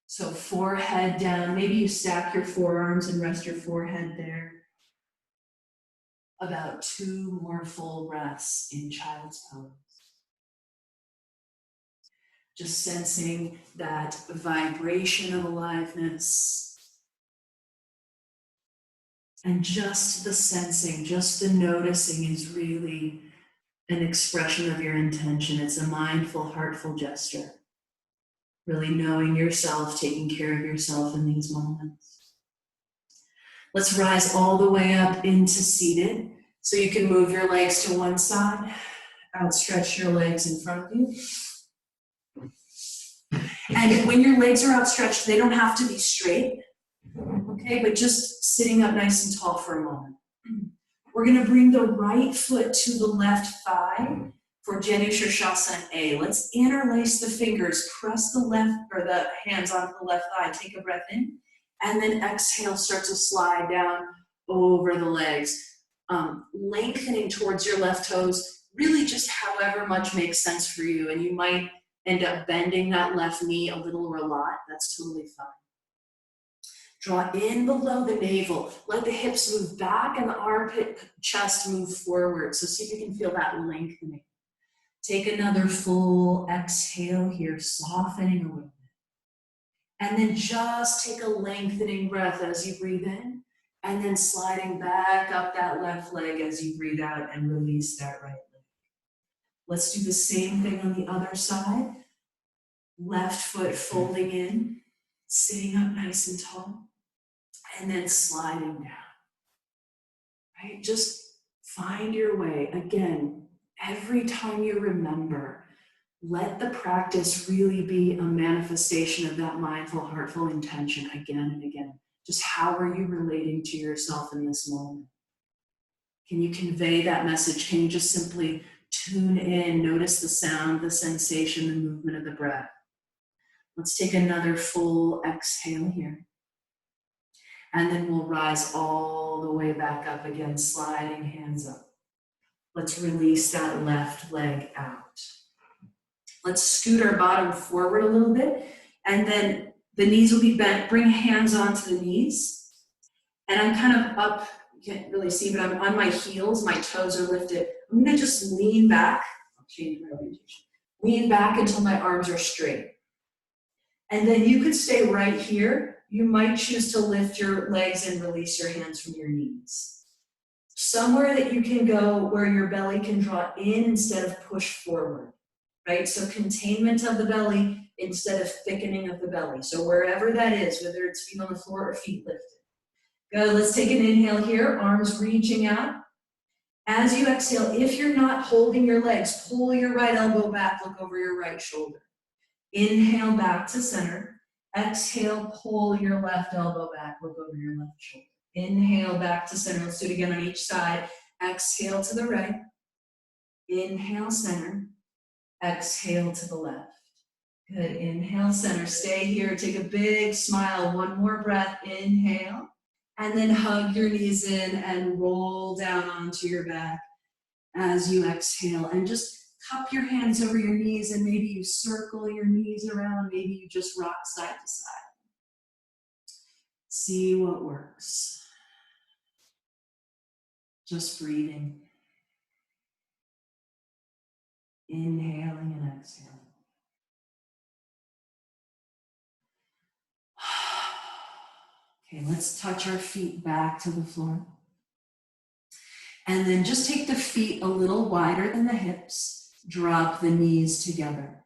[SPEAKER 1] So forehead down, maybe you stack your forearms and rest your forehead there. About 2 more full breaths in child's pose. Just sensing that vibration of aliveness. And just the sensing, just the noticing is really an expression of your intention. It's a mindful, heartful gesture. Really knowing yourself, taking care of yourself in these moments. Let's rise all the way up into seated. So you can move your legs to one side, outstretch your legs in front of you. And when your legs are outstretched, they don't have to be straight, okay? But just sitting up nice and tall for a moment. We're gonna bring the right foot to the left thigh for Janu Shirshasana A. Let's interlace the fingers, press the left or the hands onto the left thigh, take a breath in, and then exhale, start to slide down over the legs. Lengthening towards your left toes, really just however much makes sense for you, and you might end up bending that left knee a little or a lot. That's totally fine. Draw in below the navel. Let the hips move back and the armpit, chest move forward. So see if you can feel that lengthening. Take another full exhale here, softening a little bit. And then just take a lengthening breath as you breathe in, and then sliding back up that left leg as you breathe out and release that right leg. Let's do the same thing on the other side. Left foot folding in, sitting up nice and tall, and then sliding down. Right? Just find your way. Again, every time you remember, let the practice really be a manifestation of that mindful, heartful intention again and again. Just how are you relating to yourself in this moment? Can you convey that message? Can you just simply tune in, notice the sound, the sensation, the movement of the breath? Let's take another full exhale here. And then we'll rise all the way back up again, sliding hands up. Let's release that left leg out. Let's scoot our bottom forward a little bit, and then the knees will be bent. Bring hands onto the knees. And I'm kind of up, you can't really see, but I'm on my heels, my toes are lifted. I'm gonna just lean back. I'll change my orientation. Lean back until my arms are straight. And then you could stay right here. You might choose to lift your legs and release your hands from your knees. Somewhere that you can go where your belly can draw in instead of push forward, right? So containment of the belly instead of thickening of the belly. So wherever that is, whether it's feet on the floor or feet lifted. Good, let's take an inhale here, arms reaching out. As you exhale, if you're not holding your legs, pull your right elbow back, look over your right shoulder. Inhale back to center. Exhale, pull your left elbow back, look over your left shoulder. Inhale back to center. Let's do it again on each side. Exhale to the right. Inhale, center. Exhale to the left. Good. Inhale, center. Stay here. Take a big smile. One more breath. Inhale. And then hug your knees in and roll down onto your back as you exhale. And just cup your hands over your knees, and maybe you circle your knees around. Maybe you just rock side to side. See what works. Just breathing. Inhaling and exhaling. Okay, let's touch our feet back to the floor. And then just take the feet a little wider than the hips. Drop the knees together.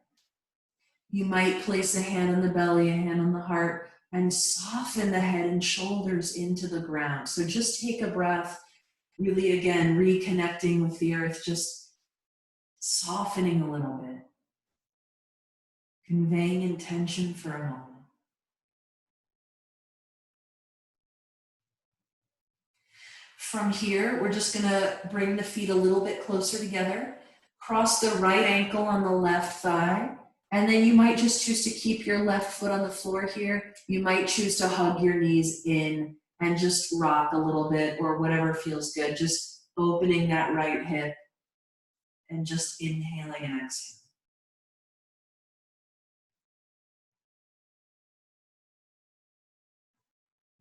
[SPEAKER 1] You might place a hand on the belly, a hand on the heart, and soften the head and shoulders into the ground. So just take a breath, really again, reconnecting with the earth, just softening a little bit. Conveying intention for a moment. From here, we're just gonna bring the feet a little bit closer together. Cross the right ankle on the left thigh. And then you might just choose to keep your left foot on the floor here. You might choose to hug your knees in and just rock a little bit or whatever feels good. Just opening that right hip and just inhaling and exhaling.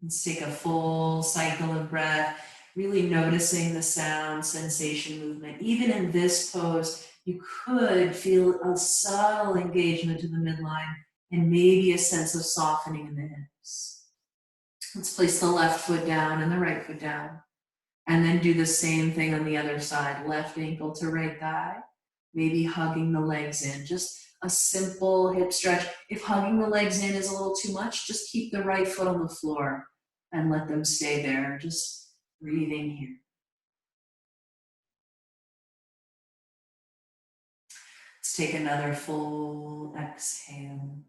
[SPEAKER 1] Let's take a full cycle of breath, really noticing the sound, sensation, movement. Even in this pose, you could feel a subtle engagement to the midline and maybe a sense of softening in the hips. Let's place the left foot down and the right foot down. And then do the same thing on the other side, left ankle to right thigh, maybe hugging the legs in, just a simple hip stretch. If hugging the legs in is a little too much, just keep the right foot on the floor and let them stay there, just breathing here. Let's take another full exhale.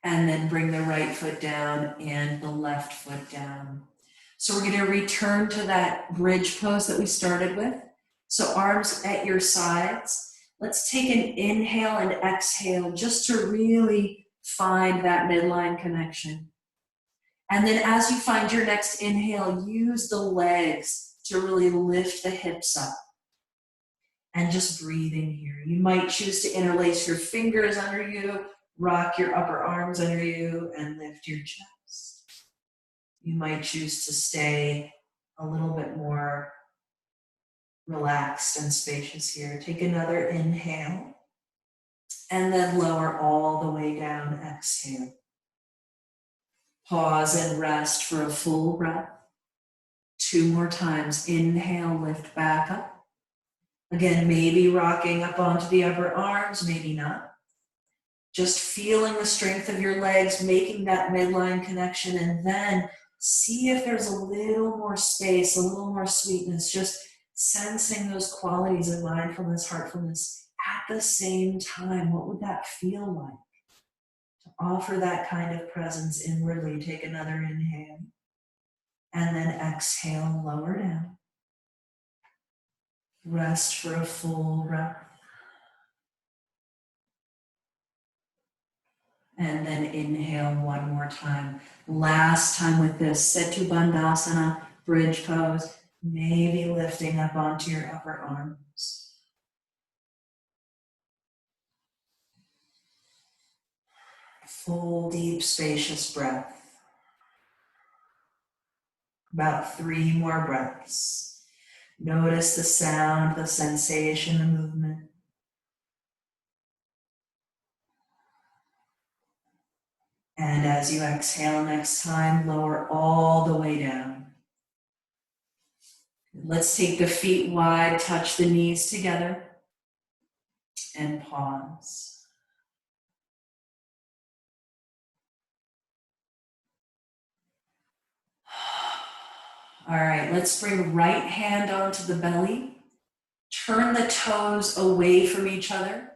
[SPEAKER 1] And then bring the right foot down and the left foot down. So we're going to return to that bridge pose that we started with. So arms at your sides. Let's take an inhale and exhale just to really find that midline connection. And then as you find your next inhale, use the legs to really lift the hips up. And just breathing here. You might choose to interlace your fingers under you, rock your upper arms under you, and lift your chest. You might choose to stay a little bit more relaxed and spacious here. Take another inhale, and then lower all the way down, exhale. Pause and rest for a full breath. 2 more times, inhale, lift back up. Again, maybe rocking up onto the upper arms, maybe not. Just feeling the strength of your legs, making that midline connection, and then see if there's a little more space, a little more sweetness, just sensing those qualities of mindfulness, heartfulness at the same time. What would that feel like? To offer that kind of presence inwardly, take another inhale, and then exhale, lower down. Rest for a full breath. And then inhale one more time. Last time with this, Setu Bandhasana, bridge pose. Maybe lifting up onto your upper arms. Full, deep, spacious breath. About 3 more breaths. Notice the sound, the sensation, the movement. And as you exhale next time, lower all the way down. Let's take the feet wide, touch the knees together, and pause. All right, let's bring right hand onto the belly. Turn the toes away from each other.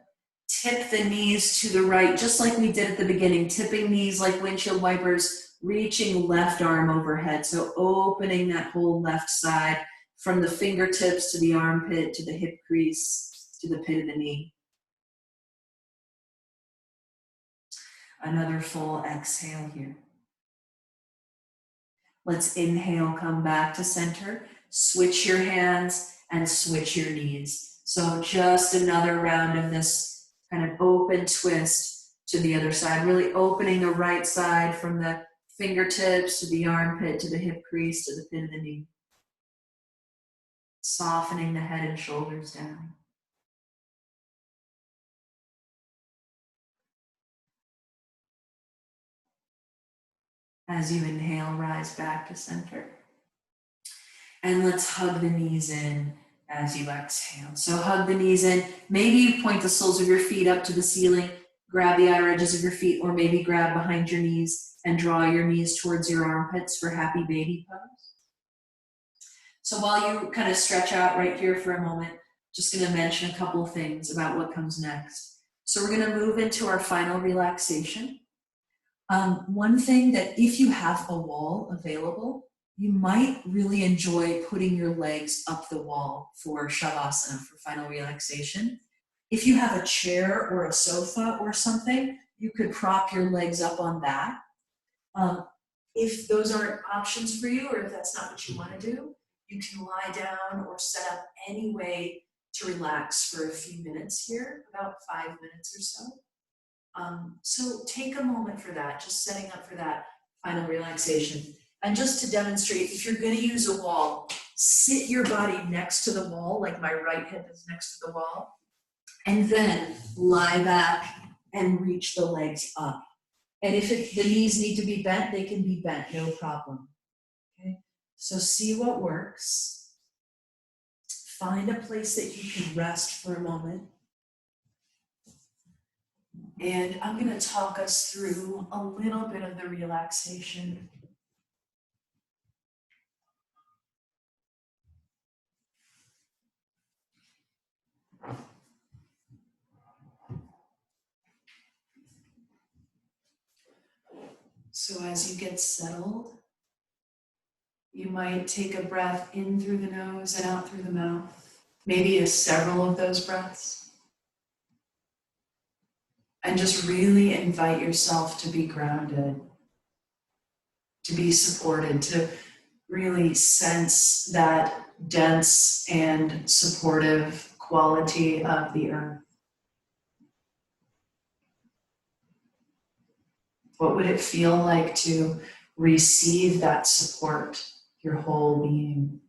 [SPEAKER 1] Tip the knees to the right, just like we did at the beginning, tipping knees like windshield wipers, reaching left arm overhead. So opening that whole left side from the fingertips to the armpit, to the hip crease, to the pit of the knee. Another full exhale here. Let's inhale, come back to center, switch your hands and switch your knees. So just another round of this kind of open twist to the other side, really opening the right side from the fingertips to the armpit, to the hip crease, to the pit of the knee. Softening the head and shoulders down. As you inhale, rise back to center. And let's hug the knees in as you exhale. So hug the knees in. Maybe you point the soles of your feet up to the ceiling, grab the outer edges of your feet, or maybe grab behind your knees and draw your knees towards your armpits for happy baby pose. So while you kind of stretch out right here for a moment, just going to mention a couple of things about what comes next. So we're going to move into our final relaxation. One thing that if you have a wall available, you might really enjoy putting your legs up the wall for Shavasana, for final relaxation. If you have a chair or a sofa or something, you could prop your legs up on that. If those aren't options for you, or if that's not what you want to do, you can lie down or set up any way to relax for a few minutes here, about 5 minutes or so. So take a moment for that, just setting up for that final relaxation. And just to demonstrate, if you're going to use a wall, sit your body next to the wall, like my right hip is next to the wall, and then lie back and reach the legs up. And if the knees need to be bent, they can be bent, no problem. Okay, so see what works. Find a place that you can rest for a moment. And I'm going to talk us through a little bit of the relaxation. So as you get settled, you might take a breath in through the nose and out through the mouth, maybe several of those breaths. And just really invite yourself to be grounded, to be supported, to really sense that dense and supportive quality of the earth. What would it feel like to receive that support, your whole being?